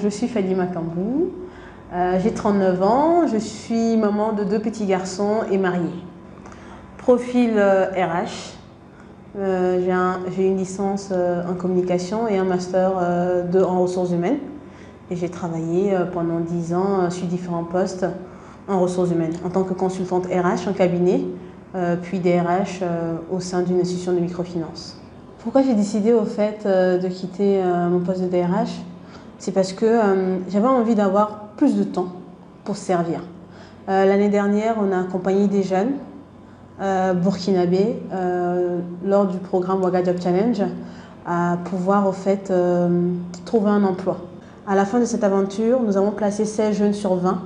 Je suis Fadima Kambou, j'ai 39 ans, je suis maman de 2 petits garçons et mariée. Profil RH, j'ai une licence en communication et un master en ressources humaines. Et j'ai travaillé pendant 10 ans sur différents postes en ressources humaines, en tant que consultante RH en cabinet, puis DRH au sein d'une institution de microfinance. Pourquoi j'ai décidé au fait de quitter mon poste de DRH? C'est parce que j'avais envie d'avoir plus de temps pour servir. L'année dernière, on a accompagné des jeunes burkinabés lors du programme Ouaga Job Challenge à pouvoir au fait trouver un emploi. À la fin de cette aventure, nous avons placé 16 jeunes sur 20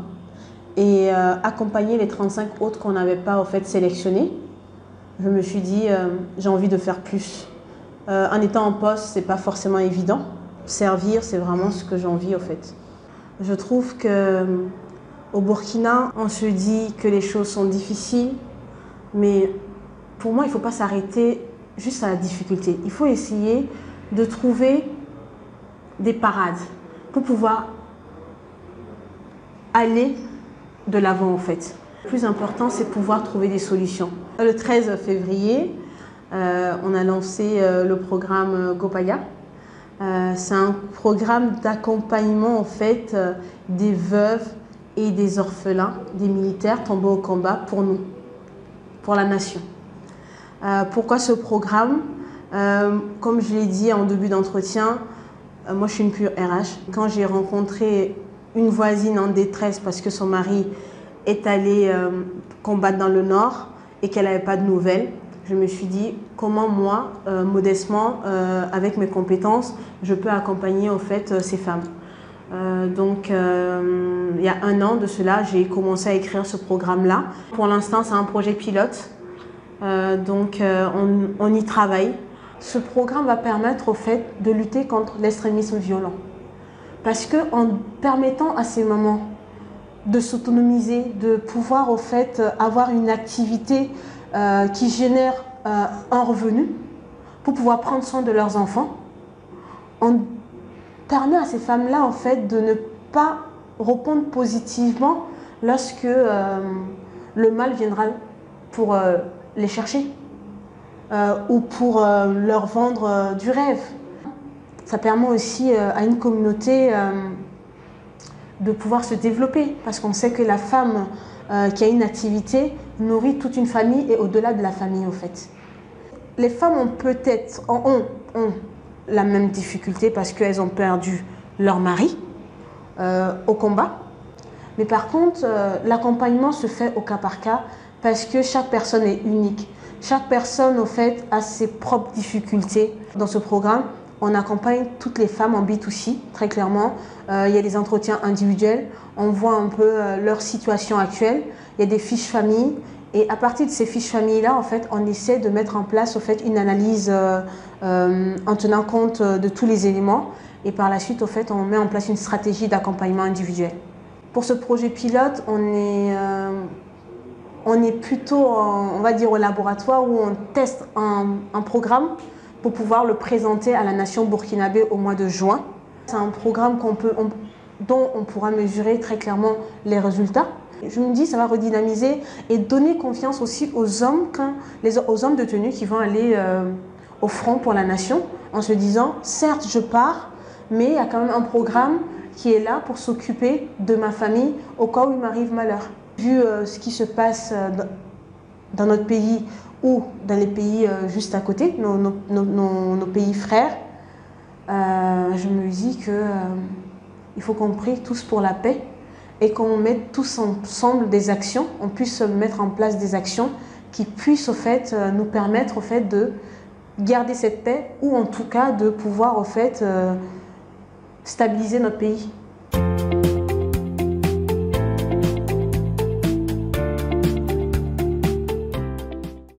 et accompagné les 35 autres qu'on n'avait pas au fait sélectionnés. Je me suis dit j'ai envie de faire plus. En étant en poste, c'est pas forcément évident. Servir, c'est vraiment ce que j'ai envie au fait. Je trouve qu'au Burkina, on se dit que les choses sont difficiles, mais pour moi, il ne faut pas s'arrêter juste à la difficulté. Il faut essayer de trouver des parades pour pouvoir aller de l'avant en fait. Le plus important, c'est pouvoir trouver des solutions. Le 13 février, on a lancé le programme Gopaya. C'est un programme d'accompagnement en fait des veuves et des orphelins, des militaires tombés au combat pour nous, pour la nation. Pourquoi ce programme? Comme je l'ai dit en début d'entretien, moi je suis une pure RH. Quand j'ai rencontré une voisine en détresse parce que son mari est allé combattre dans le Nord et qu'elle n'avait pas de nouvelles, je me suis dit comment moi, modestement, avec mes compétences, je peux accompagner en fait ces femmes. Donc il y a 1 an de cela, j'ai commencé à écrire ce programme-là. Pour l'instant, c'est un projet pilote, on y travaille. Ce programme va permettre au fait de lutter contre l'extrémisme violent. Parce qu'en permettant à ces mamans de s'autonomiser, de pouvoir au fait avoir une activité qui génère un revenu pour pouvoir prendre soin de leurs enfants, on permet à ces femmes-là en fait de ne pas répondre positivement lorsque le mal viendra pour les chercher ou pour leur vendre du rêve. Ça permet aussi à une communauté de pouvoir se développer parce qu'on sait que la femme qui a une activité nourrit toute une famille et au-delà de la famille, au fait. Les femmes ont la même difficulté parce qu'elles ont perdu leur mari au combat. Mais par contre, l'accompagnement se fait au cas par cas parce que chaque personne est unique. Chaque personne, au fait, a ses propres difficultés. Dans ce programme, on accompagne toutes les femmes en B2C, très clairement. Il y a des entretiens individuels, on voit un peu leur situation actuelle. Il y a des fiches famille. Et à partir de ces fiches famille-là, en fait, on essaie de mettre en place, au fait, une analyse en tenant compte de tous les éléments. Et par la suite, au fait, on met en place une stratégie d'accompagnement individuel. Pour ce projet pilote, on est plutôt, on va dire, au laboratoire où on teste un programme pour pouvoir le présenter à la nation burkinabé au mois de juin. C'est un programme dont on pourra mesurer très clairement les résultats. Je me dis ça va redynamiser et donner confiance aussi aux hommes de tenue qui vont aller au front pour la nation en se disant certes je pars mais il y a quand même un programme qui est là pour s'occuper de ma famille au cas où il m'arrive malheur. Vu ce qui se passe dans notre pays ou dans les pays juste à côté, nos pays frères, je me dis qu'il faut qu'on prie tous pour la paix et qu'on mette tous ensemble des actions, on puisse mettre en place des actions qui puissent au fait nous permettre au fait de garder cette paix ou en tout cas de pouvoir au fait stabiliser notre pays.